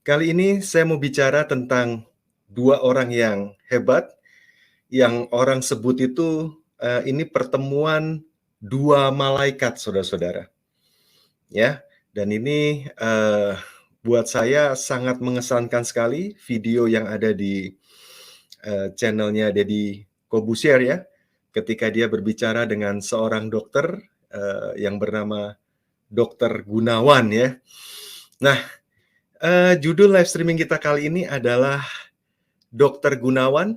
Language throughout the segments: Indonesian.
Kali ini saya mau bicara tentang dua orang yang hebat, yang orang sebut itu ini pertemuan dua malaikat, saudara-saudara. Ya, dan ini buat saya sangat mengesankan sekali video yang ada di channelnya Deddy Kobusier ya, ketika dia berbicara dengan seorang dokter yang bernama Dokter Gunawan ya. Nah, judul live streaming kita kali ini adalah Dokter Gunawan,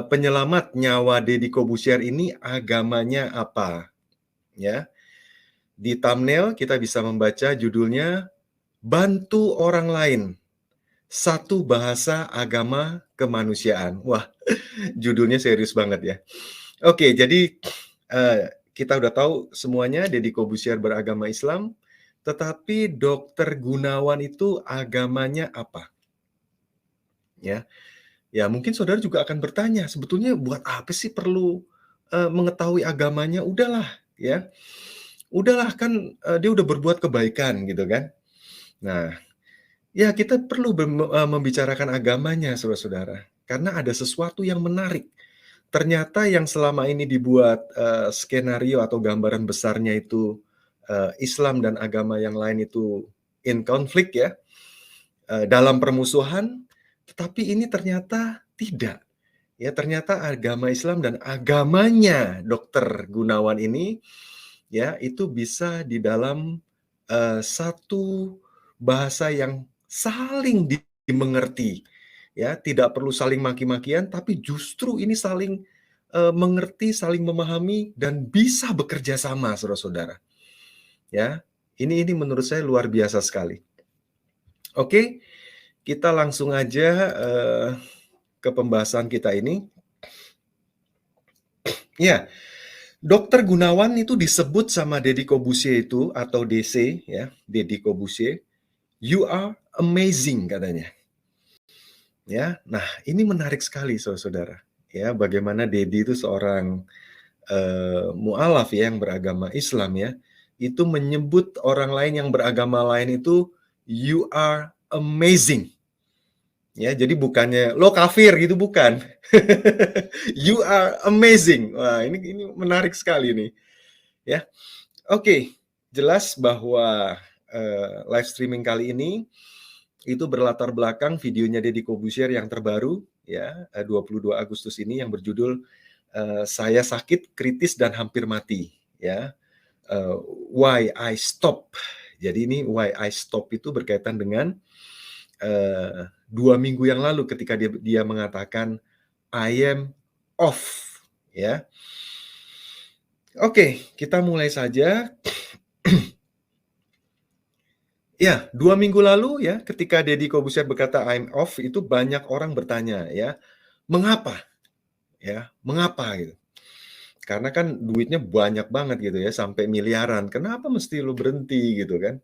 penyelamat nyawa Deddy Kobusier ini agamanya apa? Ya, di thumbnail kita bisa membaca judulnya Bantu Orang Lain, Satu Bahasa Agama Kemanusiaan. Wah, judulnya serius banget ya. Oke, jadi kita udah tahu semuanya Deddy Kobusier beragama Islam, tetapi Dokter Gunawan itu agamanya apa? Ya. Ya, mungkin saudara juga akan bertanya, sebetulnya buat apa sih perlu mengetahui agamanya? Udahlah, ya. Udahlah kan dia udah berbuat kebaikan gitu kan. Nah, ya kita perlu membicarakan agamanya saudara-saudara, karena ada sesuatu yang menarik. Ternyata yang selama ini dibuat skenario atau gambaran besarnya itu Islam dan agama yang lain itu in konflik ya, dalam permusuhan, tetapi ini ternyata tidak. Ya, ternyata agama Islam dan agamanya Dokter Gunawan ini, ya, itu bisa di dalam satu bahasa yang saling dimengerti. Ya, tidak perlu saling maki-makian, tapi justru ini saling mengerti, saling memahami, dan bisa bekerja sama, saudara-saudara. Ya, ini menurut saya luar biasa sekali. Oke, kita langsung aja ke pembahasan kita ini. Ya, Dokter Gunawan itu disebut sama Deddy Kobusier itu atau DC ya, Deddy Kobusier, "You are amazing," katanya. Ya, nah ini menarik sekali saudara-saudara. Ya, bagaimana Deddy itu seorang mualaf ya yang beragama Islam ya, itu menyebut orang lain yang beragama lain itu "You are amazing." Ya, jadi bukannya lo kafir gitu, bukan. You are amazing. Wah, ini menarik sekali nih. Ya. Oke, jelas bahwa live streaming kali ini itu berlatar belakang videonya Deddy Kobusier yang terbaru ya, 22 Agustus ini yang berjudul Saya Sakit Kritis dan Hampir Mati ya. Why I Stop. Jadi ini Why I Stop itu berkaitan dengan 2 minggu yang lalu ketika dia mengatakan I am off ya. Oke, kita mulai saja. Ya, 2 minggu lalu ya, ketika Deddy Kobusier berkata I'm off, itu banyak orang bertanya ya, mengapa? Ya, mengapa gitu? Karena kan duitnya banyak banget gitu ya, sampai miliaran. Kenapa mesti lu berhenti gitu kan?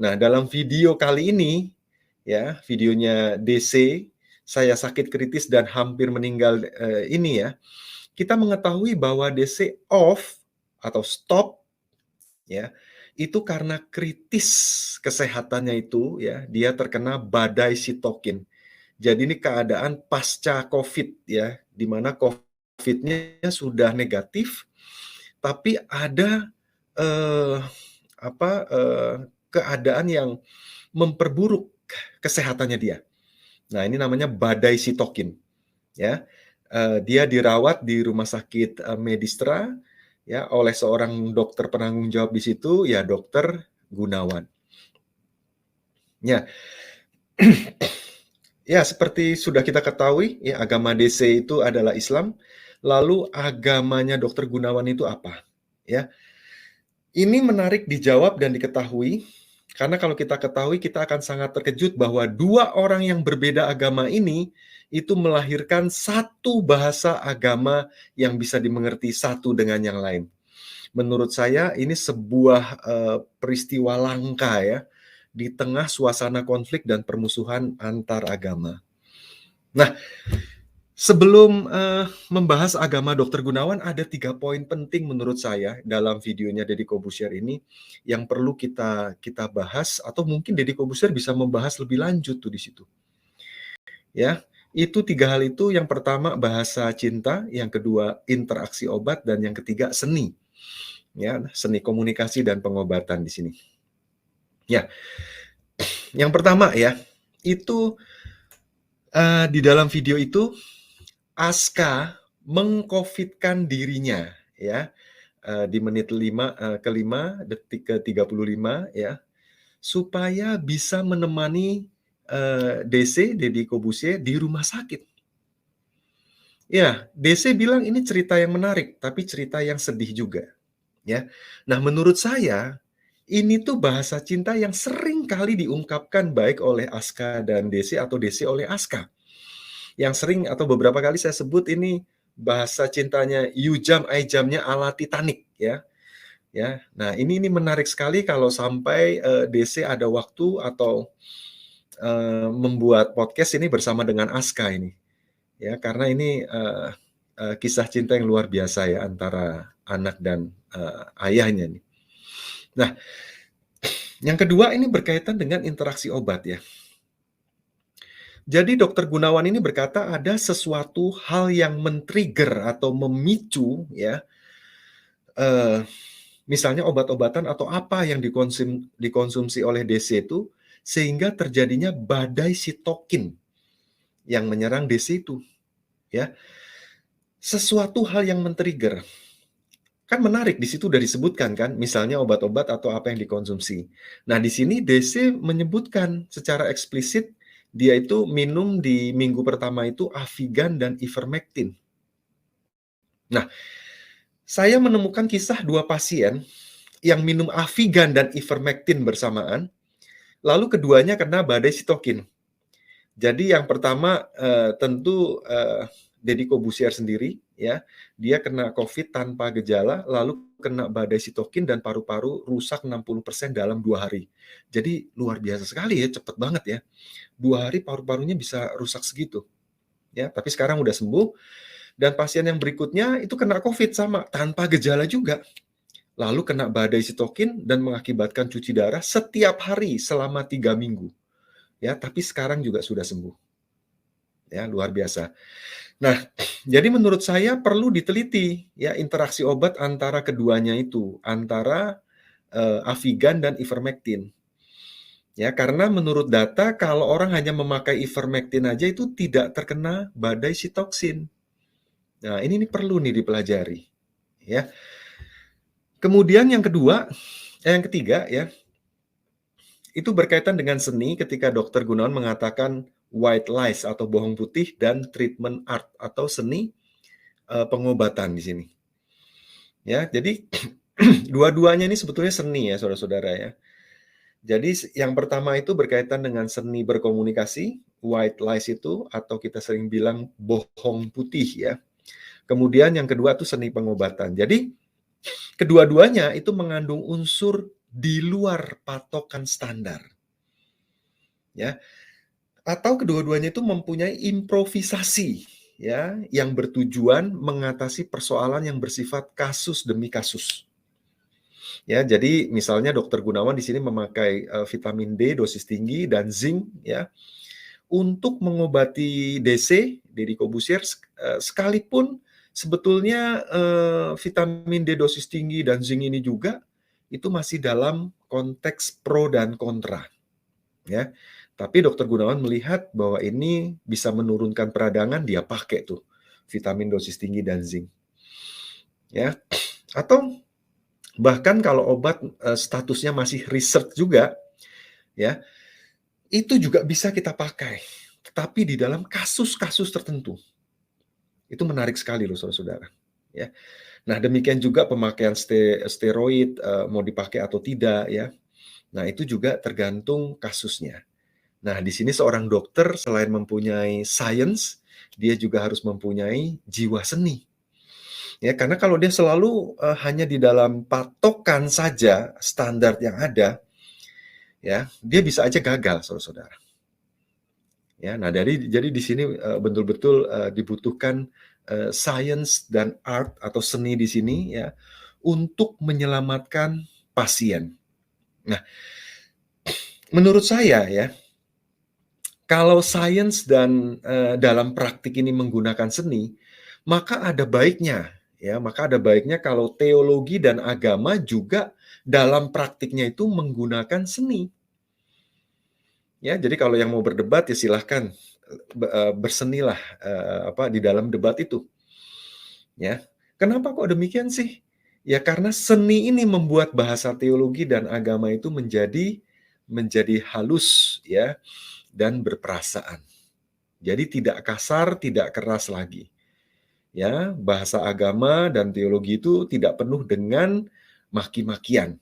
Nah, dalam video kali ini ya, videonya DC, Saya Sakit Kritis dan Hampir Meninggal ini ya, kita mengetahui bahwa DC off atau stop ya, itu karena kritis kesehatannya itu ya, dia terkena badai sitokin. Jadi ini keadaan pasca COVID ya, di mana COVID-nya sudah negatif, tapi ada eh, keadaan yang memperburuk kesehatannya dia. Nah, ini namanya badai sitokin ya. Dia dirawat di rumah sakit Medistra ya oleh seorang dokter penanggung jawab di situ ya, Dokter Gunawan. Ya. Ya, seperti sudah kita ketahui ya, agama DC itu adalah Islam. Lalu agamanya Dokter Gunawan itu apa? Ya. Ini menarik dijawab dan diketahui karena kalau kita ketahui kita akan sangat terkejut bahwa dua orang yang berbeda agama ini itu melahirkan satu bahasa agama yang bisa dimengerti satu dengan yang lain. Menurut saya ini sebuah peristiwa langka ya di tengah suasana konflik dan permusuhan antar agama. Nah, Sebelum, membahas agama Dokter Gunawan, ada 3 poin penting menurut saya dalam videonya Deddy Corbuzier ini, yang perlu kita kita bahas atau mungkin Deddy Corbuzier bisa membahas lebih lanjut tuh di situ, ya. Itu 3 hal itu, yang pertama bahasa cinta, yang kedua interaksi obat, dan yang ketiga seni, ya, seni komunikasi dan pengobatan di sini. Ya, yang pertama ya, itu, di dalam video itu Aska meng-COVID-kan dirinya, ya, di menit ke-5, detik ke-35 ya, supaya bisa menemani, DC, Deddy Corbuzier di rumah sakit. Ya, DC bilang ini cerita yang menarik, tapi cerita yang sedih juga, ya. Nah, menurut saya, ini tuh bahasa cinta yang sering kali diungkapkan baik oleh Aska dan DC atau DC oleh Aska. Yang sering atau beberapa kali saya sebut ini bahasa cintanya you jump, I jump-nya ala Titanic ya. Ya. Nah, ini menarik sekali kalau sampai, DC ada waktu atau, membuat podcast ini bersama dengan Aska ini. Ya, karena ini, kisah cinta yang luar biasa ya antara anak dan, ayahnya nih. Nah, yang kedua ini berkaitan dengan interaksi obat ya. Jadi Dokter Gunawan ini berkata ada sesuatu hal yang men-trigger atau memicu ya, eee, misalnya obat-obatan atau apa yang dikonsumsi oleh DC itu, sehingga terjadinya badai sitokin yang menyerang DC itu, ya. Sesuatu hal yang men-trigger. Kan menarik di situ udah disebutkan kan, misalnya obat-obat atau apa yang dikonsumsi. Nah, di sini DC menyebutkan secara eksplisit dia itu minum di minggu pertama itu Avigan dan Ivermectin. Nah, saya menemukan kisah 2 pasien yang minum Avigan dan Ivermectin bersamaan, lalu keduanya kena badai sitokin. Jadi yang pertama, tentu, Deddy Corbuzier sendiri ya, dia kena COVID tanpa gejala, lalu kena badai sitokin dan paru-paru rusak 60% dalam 2 hari. Jadi luar biasa sekali ya, cepet banget ya. 2 hari paru-parunya bisa rusak segitu, ya. Tapi sekarang udah sembuh, dan pasien yang berikutnya itu kena COVID sama, tanpa gejala juga. Lalu kena badai sitokin dan mengakibatkan cuci darah setiap hari selama 3 minggu. Ya, tapi sekarang juga sudah sembuh. Ya, luar biasa. Nah, jadi menurut saya perlu diteliti ya interaksi obat antara keduanya itu, antara, Avigan dan Ivermectin. Ya, karena menurut data kalau orang hanya memakai Ivermectin aja itu tidak terkena badai sitoksin. Nah, ini nih perlu nih dipelajari, ya. Kemudian yang ketiga ya, itu berkaitan dengan seni ketika Dokter Gunawan mengatakan white lies atau bohong putih dan treatment art atau seni, pengobatan di sini. Ya, jadi dua-duanya ini sebetulnya seni ya saudara-saudara ya. Jadi yang pertama itu berkaitan dengan seni berkomunikasi, white lies itu atau kita sering bilang bohong putih ya. Kemudian yang kedua itu seni pengobatan. Jadi kedua-duanya itu mengandung unsur di luar patokan standar. Ya, atau kedua-duanya itu mempunyai improvisasi ya, yang bertujuan mengatasi persoalan yang bersifat kasus demi kasus. Ya, jadi misalnya Dokter Gunawan di sini memakai, vitamin D dosis tinggi dan zinc ya, untuk mengobati DC, Deddy Corbuzier, sekalipun sebetulnya, vitamin D dosis tinggi dan zinc ini juga, itu masih dalam konteks pro dan kontra, ya. Tapi Dokter Gunawan melihat bahwa ini bisa menurunkan peradangan, dia pakai tuh vitamin dosis tinggi dan zinc. Ya, atau bahkan kalau obat, statusnya masih riset juga, ya, itu juga bisa kita pakai, tetapi di dalam kasus-kasus tertentu. Itu menarik sekali loh saudara-saudara, ya. Nah, demikian juga pemakaian steroid, mau dipakai atau tidak ya. Nah, itu juga tergantung kasusnya. Nah, di sini seorang dokter selain mempunyai sains, dia juga harus mempunyai jiwa seni. Ya, karena kalau dia selalu, hanya di dalam patokan saja standar yang ada, ya, dia bisa aja gagal saudara-saudara. Ya, nah jadi di sini betul-betul dibutuhkan science dan art atau seni di sini ya untuk menyelamatkan pasien. Nah, menurut saya ya, kalau sains dan dalam praktik ini menggunakan seni, maka ada baiknya ya, maka ada baiknya kalau teologi dan agama juga dalam praktiknya itu menggunakan seni. Ya, jadi kalau yang mau berdebat ya silahkan bersenilah di dalam debat itu. Ya, kenapa kok demikian sih? Ya karena seni ini membuat bahasa teologi dan agama itu menjadi halus ya dan berperasaan. Jadi tidak kasar, tidak keras lagi. Ya, bahasa agama dan teologi itu tidak penuh dengan maki-makian,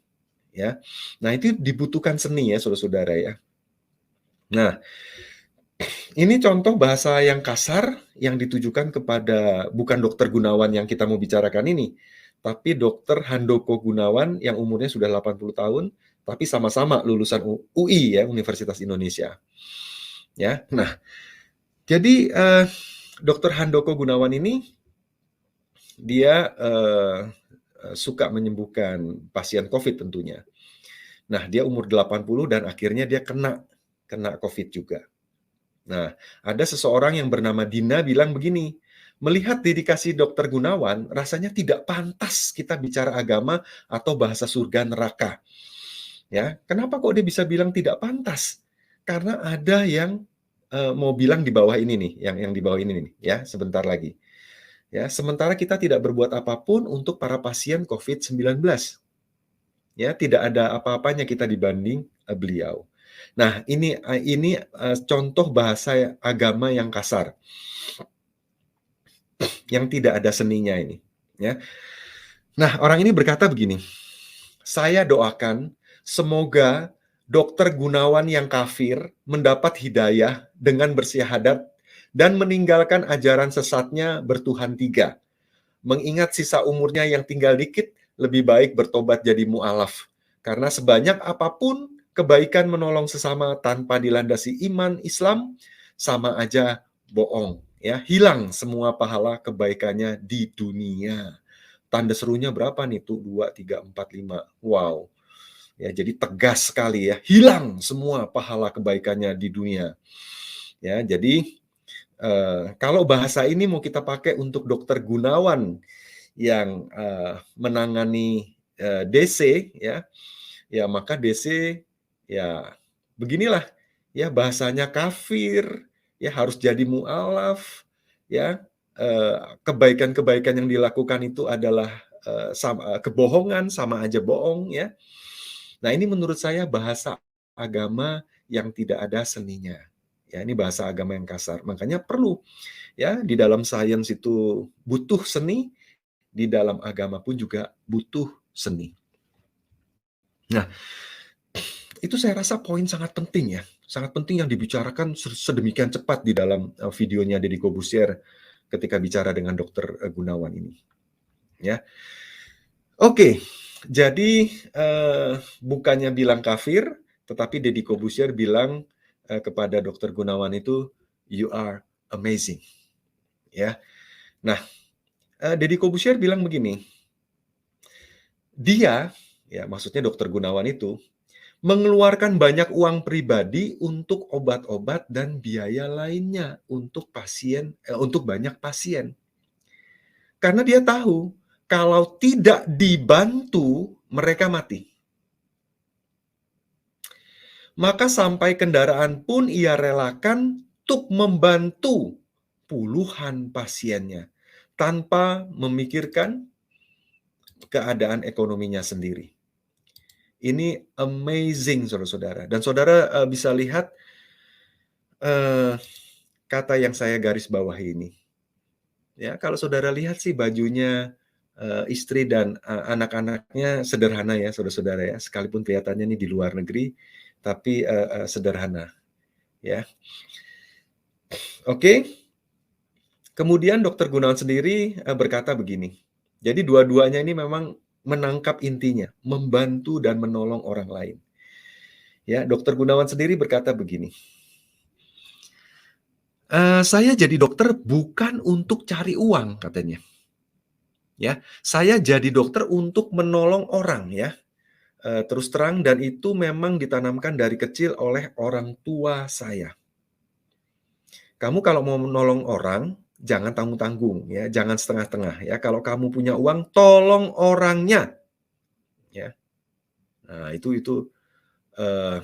ya. Nah, itu dibutuhkan seni ya, Saudara-saudara ya. Nah, ini contoh bahasa yang kasar yang ditujukan kepada bukan Dokter Gunawan yang kita mau bicarakan ini, tapi Dokter Handoko Gunawan yang umurnya sudah 80 tahun, tapi sama-sama lulusan UI ya, Universitas Indonesia. Ya. Nah, jadi Dokter Handoko Gunawan ini dia suka menyembuhkan pasien COVID tentunya. Nah, dia umur 80 dan akhirnya dia kena COVID juga. Nah, ada seseorang yang bernama Dina bilang begini, melihat dedikasi Dokter Gunawan, rasanya tidak pantas kita bicara agama atau bahasa surga neraka. Ya, kenapa kok dia bisa bilang tidak pantas? Karena ada yang mau bilang di bawah ini nih, yang di bawah ini nih, ya, sebentar lagi. Ya, sementara kita tidak berbuat apapun untuk para pasien COVID-19. Ya, tidak ada apa-apanya kita dibanding beliau. Nah, ini contoh bahasa agama yang kasar, yang tidak ada seninya ini. Ya. Nah, orang ini berkata begini, saya doakan semoga Dokter Gunawan yang kafir mendapat hidayah dengan bersyahadat dan meninggalkan ajaran sesatnya bertuhan tiga. Mengingat sisa umurnya yang tinggal dikit, lebih baik bertobat jadi mu'alaf. Karena sebanyak apapun kebaikan menolong sesama tanpa dilandasi iman Islam, sama aja bohong. Ya, hilang semua pahala kebaikannya di dunia. Tanda serunya berapa nih? Tuh 2, 3, 4, 5. Wow. Ya, jadi tegas sekali ya. Hilang semua pahala kebaikannya di dunia. Ya, jadi kalau bahasa ini mau kita pakai untuk Dokter Gunawan yang menangani DC ya maka DC ya beginilah ya bahasanya kafir ya harus jadi mualaf ya kebaikan-kebaikan yang dilakukan itu adalah kebohongan sama aja bohong ya. Nah, ini menurut saya bahasa agama yang tidak ada seninya. Ya, ini bahasa agama yang kasar. Makanya perlu ya di dalam sains itu butuh seni, di dalam agama pun juga butuh seni. Nah, itu saya rasa poin sangat penting ya, sangat penting yang dibicarakan sedemikian cepat di dalam videonya Deddy Corbuzier ketika bicara dengan Dokter Gunawan ini. Ya, oke. Jadi bukannya bilang kafir, tetapi Deddy Corbuzier bilang kepada Dokter Gunawan itu, you are amazing. Ya, nah Deddy Corbuzier bilang begini, dia, ya maksudnya Dokter Gunawan itu, mengeluarkan banyak uang pribadi untuk obat-obat dan biaya lainnya untuk untuk banyak pasien. Karena dia tahu kalau tidak dibantu mereka mati. Maka sampai kendaraan pun ia relakan untuk membantu puluhan pasiennya tanpa memikirkan keadaan ekonominya sendiri. Ini amazing, saudara-saudara. Dan saudara bisa lihat kata yang saya garis bawahi ini. Ya, kalau saudara lihat sih bajunya istri dan anak-anaknya sederhana ya, saudara-saudara ya. Sekalipun kelihatannya ini di luar negeri, tapi sederhana. Ya, oke. Kemudian Dokter Gunawan sendiri berkata begini. Jadi dua-duanya ini memang menangkap intinya, membantu dan menolong orang lain. Ya, Dokter Gunawan sendiri berkata begini. Saya jadi dokter bukan untuk cari uang katanya, ya. Saya jadi dokter untuk menolong orang ya, terus terang dan itu memang ditanamkan dari kecil oleh orang tua saya. Kamu kalau mau menolong orang, jangan tanggung-tanggung ya, jangan setengah-tengah ya. Kalau kamu punya uang, tolong orangnya, ya. Nah eee,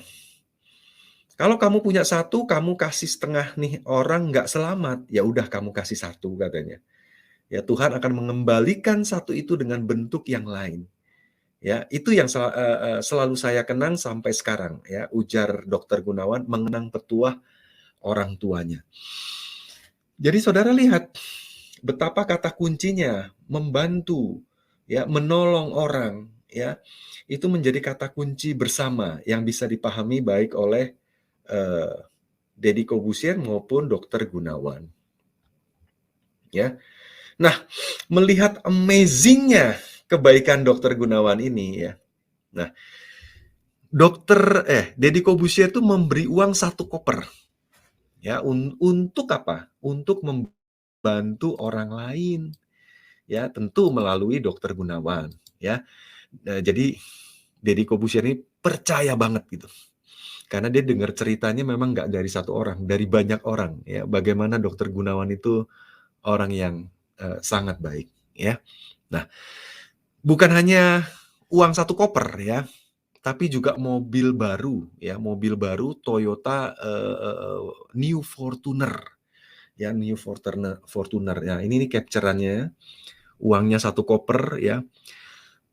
kalau kamu punya satu, kamu kasih setengah nih orang nggak selamat, ya udah kamu kasih satu katanya. Ya Tuhan akan mengembalikan satu itu dengan bentuk yang lain. Ya, itu yang selalu saya kenang sampai sekarang ya, ujar Dokter Gunawan mengenang petuah orang tuanya. Jadi saudara lihat betapa kata kuncinya membantu, ya, menolong orang, ya, itu menjadi kata kunci bersama yang bisa dipahami baik oleh, eee, Deddy Corbuzier maupun Dokter Gunawan, ya. Nah, melihat amazing-nya kebaikan Dokter Gunawan ini ya. Nah, Deddy Corbuzier itu memberi uang satu koper, ya, untuk apa? Untuk membantu orang lain, ya, tentu melalui Dokter Gunawan, ya. Jadi Deddy Corbuzier ini percaya banget gitu, karena dia dengar ceritanya memang nggak dari satu orang, dari banyak orang, ya, bagaimana Dokter Gunawan itu orang yang, sangat baik, ya. Nah, bukan hanya uang satu koper ya, tapi juga mobil baru ya, mobil baru Toyota, New Fortuner ya, New Fortuner ya, ini nih capture-annya, uangnya satu koper ya.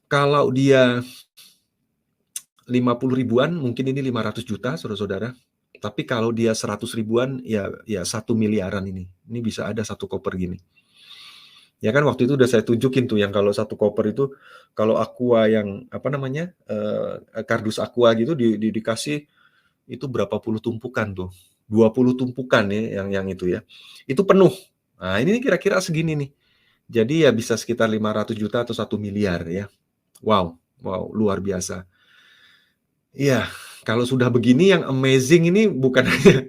Kalau dia 50 ribuan mungkin ini 500 juta saudara-saudara, tapi kalau dia 100 ribuan ya 1 miliaran ini. Ini bisa ada satu koper gini. Ya kan waktu itu udah saya tunjukin tuh yang kalau satu koper itu, kalau Aqua yang apa namanya, kardus Aqua gitu dikasih itu berapa puluh tumpukan tuh, 20 tumpukan ya yang itu ya, itu penuh. Nah ini kira-kira segini nih. Jadi ya bisa sekitar 500 juta atau 1 miliar ya. Wow wow luar biasa. Iya, kalau sudah begini yang amazing ini bukan hanya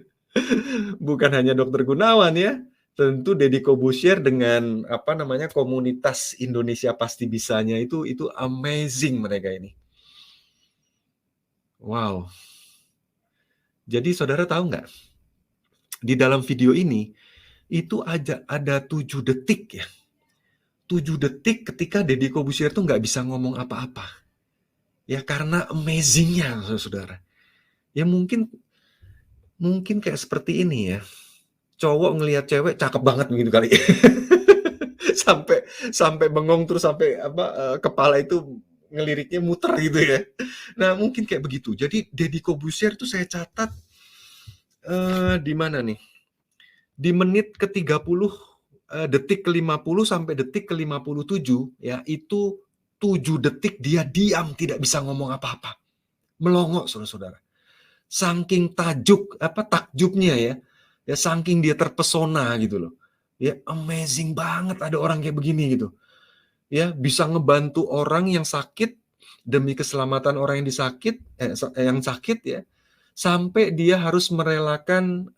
bukan hanya Dokter Gunawan ya, tentu Deddy Corbuzier dengan apa namanya, komunitas Indonesia Pasti Bisanya itu amazing mereka ini. Wow. Jadi saudara tahu nggak, di dalam video ini, itu ada 7 detik ya, 7 detik ketika Deddy Corbuzier tuh nggak bisa ngomong apa-apa. Ya karena amazing-nya saudara. Ya mungkin mungkin kayak seperti ini ya, cowok ngelihat cewek cakep banget begitu kali. Sampai sampai bengong terus sampai apa, kepala itu ngeliriknya muter gitu ya. Nah mungkin kayak begitu. Jadi Deddy Corbuzier tuh saya catat, di mana nih, di menit ke-30, detik ke-50 sampai detik ke-57 ya, itu 7 detik dia diam tidak bisa ngomong apa-apa. Melongo saudara-saudara. Saking takjubnya ya, ya saking dia terpesona gitu loh. Ya amazing banget ada orang kayak begini gitu. Ya, bisa ngebantu orang yang sakit demi keselamatan orang yang sakit ya, sampai dia harus merelakan,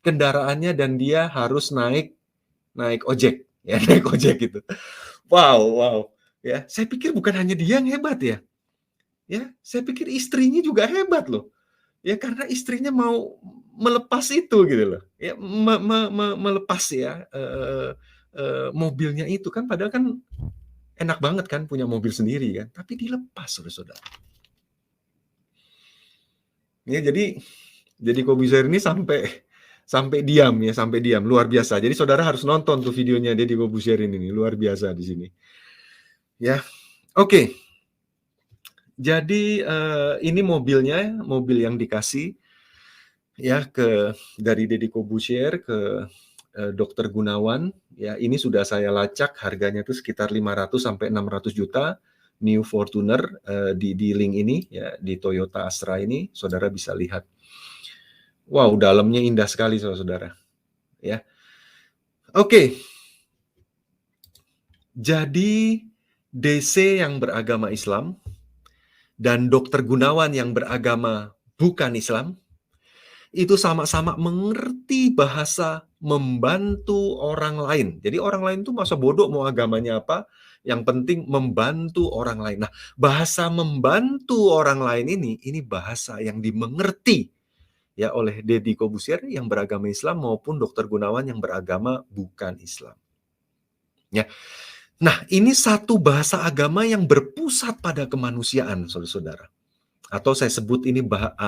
kendaraannya dan dia harus naik naik ojek, ya naik ojek gitu. Wow wow, ya, saya pikir bukan hanya dia yang hebat ya, saya pikir istrinya juga hebat loh. Ya karena istrinya mau melepas itu gitu loh, ya melepas ya, mobilnya itu kan padahal kan enak banget kan punya mobil sendiri kan, tapi dilepas saudara-saudara. Ya jadi Corbuzier ini sampai sampai diam ya, sampai diam, luar biasa. Jadi saudara harus nonton tuh videonya Deddy Corbuzier ini nih, luar biasa di sini. Ya, oke. Jadi, ini mobilnya, mobil yang dikasih ya dari Deddy Corbuzier ke, Dokter Gunawan, ya ini sudah saya lacak harganya tuh sekitar 500 sampai 600 juta, New Fortuner, di link ini ya, di Toyota Astra ini, saudara bisa lihat. Wow, dalamnya indah sekali saudara-saudara, ya. Oke, jadi DC yang beragama Islam dan Dokter Gunawan yang beragama bukan Islam, itu sama-sama mengerti bahasa membantu orang lain. Jadi orang lain tuh masa bodoh mau agamanya apa, yang penting membantu orang lain. Nah, bahasa membantu orang lain ini bahasa yang dimengerti ya oleh Deddy Corbuzier yang beragama Islam maupun Dr. Gunawan yang beragama bukan Islam. Ya. Nah, ini satu bahasa agama yang berpusat pada kemanusiaan, saudara-saudara. Atau saya sebut ini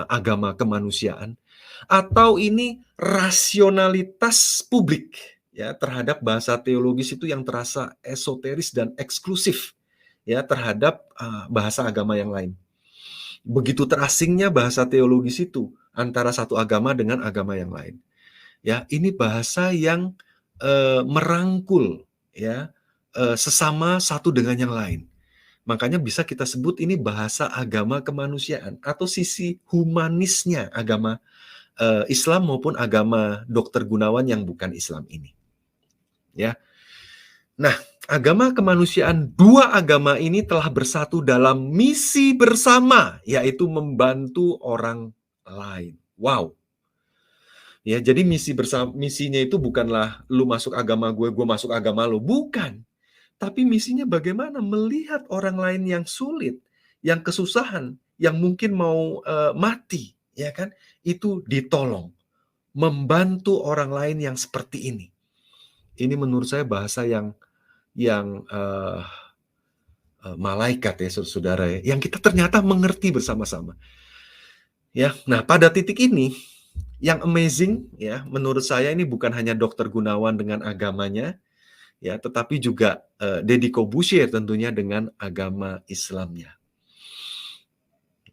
agama kemanusiaan, atau ini rasionalitas publik ya terhadap bahasa teologis itu yang terasa esoteris dan eksklusif ya terhadap bahasa agama yang lain. Begitu terasingnya bahasa teologis itu antara satu agama dengan agama yang lain. Ya, ini bahasa yang merangkul ya sesama satu dengan yang lain. Makanya bisa kita sebut ini bahasa agama kemanusiaan atau sisi humanisnya agama Islam maupun agama Dr. Gunawan yang bukan Islam ini. Ya. Nah, agama kemanusiaan, dua agama ini telah bersatu dalam misi bersama, yaitu membantu orang lain. Wow. Ya, jadi misinya itu bukanlah lu masuk agama gue masuk agama lu, bukan. Tapi misinya bagaimana melihat orang lain yang sulit, yang kesusahan, yang mungkin mau mati, ya kan? Itu ditolong, membantu orang lain yang seperti ini. Ini menurut saya bahasa yang malaikat ya, saudara ya, yang kita ternyata mengerti bersama-sama. Ya, nah pada titik ini yang amazing ya, menurut saya ini bukan hanya Dr. Gunawan dengan agamanya, ya, tetapi juga Deddy Corbuzier tentunya dengan agama Islamnya.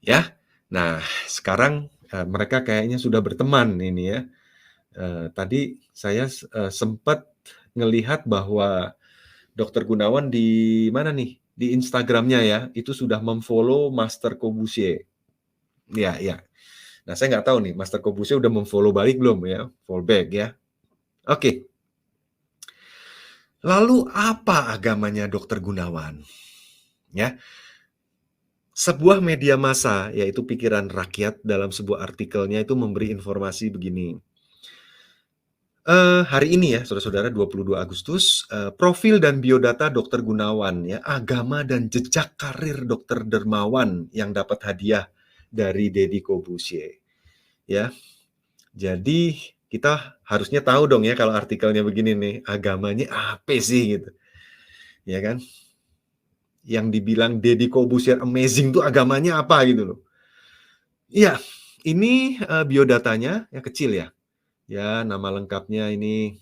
Ya, nah sekarang mereka kayaknya sudah berteman ini ya. Tadi saya sempat ngelihat bahwa Dr. Gunawan di mana nih? Di Instagramnya ya, itu sudah memfollow Master Corbuzier. Ya, ya. Nah, saya nggak tahu nih, Master Corbuzier udah memfollow balik belum ya? Follow back ya. Oke. Lalu apa agamanya Dr. Gunawan? Ya, sebuah media massa, yaitu Pikiran Rakyat, dalam sebuah artikelnya itu memberi informasi begini. Hari ini ya, saudara-saudara, 22 Agustus, profil dan biodata Dr. Gunawan, ya, agama dan jejak karir Dr. Dermawan yang dapat hadiah dari Deddy Corbuzier. Ya, jadi kita harusnya tahu dong ya kalau artikelnya begini nih, agamanya apa sih gitu, ya kan? Yang dibilang Deddy Corbuzier amazing tuh agamanya apa gitu loh. Iya, ini biodatanya ya kecil ya. Ya, nama lengkapnya ini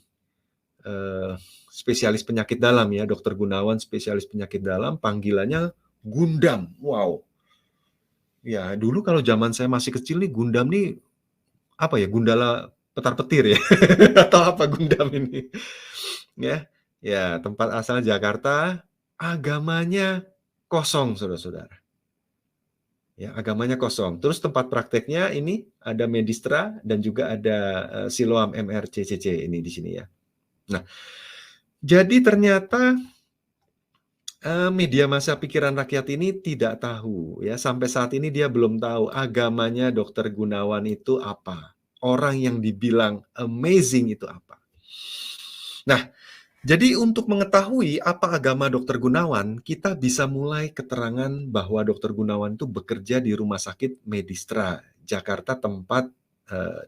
spesialis penyakit dalam ya, Dr. Gunawan spesialis penyakit dalam, panggilannya Gundam. Wow. Ya, dulu kalau zaman saya masih kecil nih Gundam nih apa ya? Gundala petar-petir ya atau apa Gundam ini. Ya. Ya, tempat asal Jakarta, agamanya kosong, saudara-saudara. Ya, agamanya kosong. Terus tempat prakteknya ini ada Medistra dan juga ada Siloam MRCCC ini di sini ya. Nah, jadi ternyata media massa Pikiran Rakyat ini tidak tahu ya, sampai saat ini dia belum tahu agamanya Dr. Gunawan itu apa. Orang yang dibilang amazing itu apa. Nah, jadi untuk mengetahui apa agama Dr. Gunawan, kita bisa mulai keterangan bahwa Dr. Gunawan itu bekerja di Rumah Sakit Medistra, Jakarta, tempat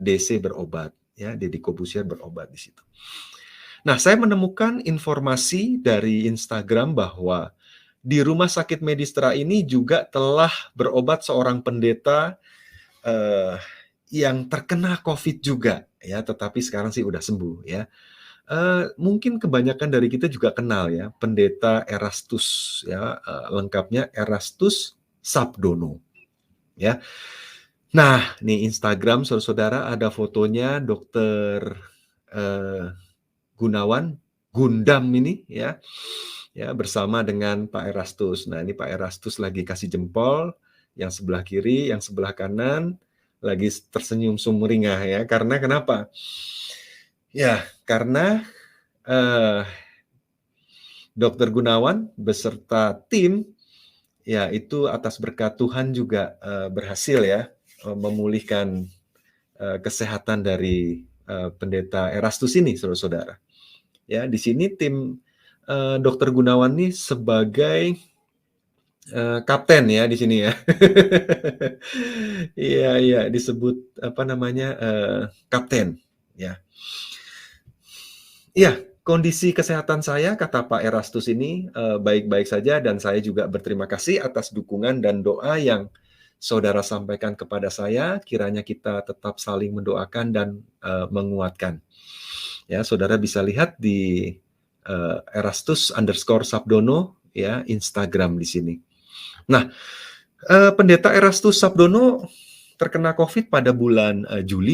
DC berobat, ya, Deddy Corbuzier berobat di situ. Nah, saya menemukan informasi dari Instagram bahwa di Rumah Sakit Medistra ini juga telah berobat seorang pendeta yang terkena COVID juga, ya, tetapi sekarang sih udah sembuh, ya. Mungkin kebanyakan dari kita juga kenal ya, Pendeta Erastus ya, lengkapnya Erastus Sabdono ya. Nah, nih Instagram saudara-saudara ada fotonya Dokter Gunawan, Gundam ini ya. Ya, bersama dengan Pak Erastus. Nah, ini Pak Erastus lagi kasih jempol, yang sebelah kiri, yang sebelah kanan lagi tersenyum sumringah ya. Karena kenapa? Ya, karena Dr. Gunawan beserta tim, ya itu atas berkat Tuhan juga berhasil ya memulihkan kesehatan dari Pendeta Erastus ini, saudara-saudara. Ya, di sini tim Dokter Gunawan nih sebagai kapten ya di sini ya. Iya iya, disebut apa namanya, kapten, ya. Iya, kondisi kesehatan saya kata Pak Erastus ini, baik-baik saja dan saya juga berterima kasih atas dukungan dan doa yang saudara sampaikan kepada saya, kiranya kita tetap saling mendoakan dan, menguatkan. Ya, saudara bisa lihat di, Erastus_Sabdono ya, Instagram di sini. Nah, Pendeta Erastus Sabdono terkena Covid pada bulan, Juli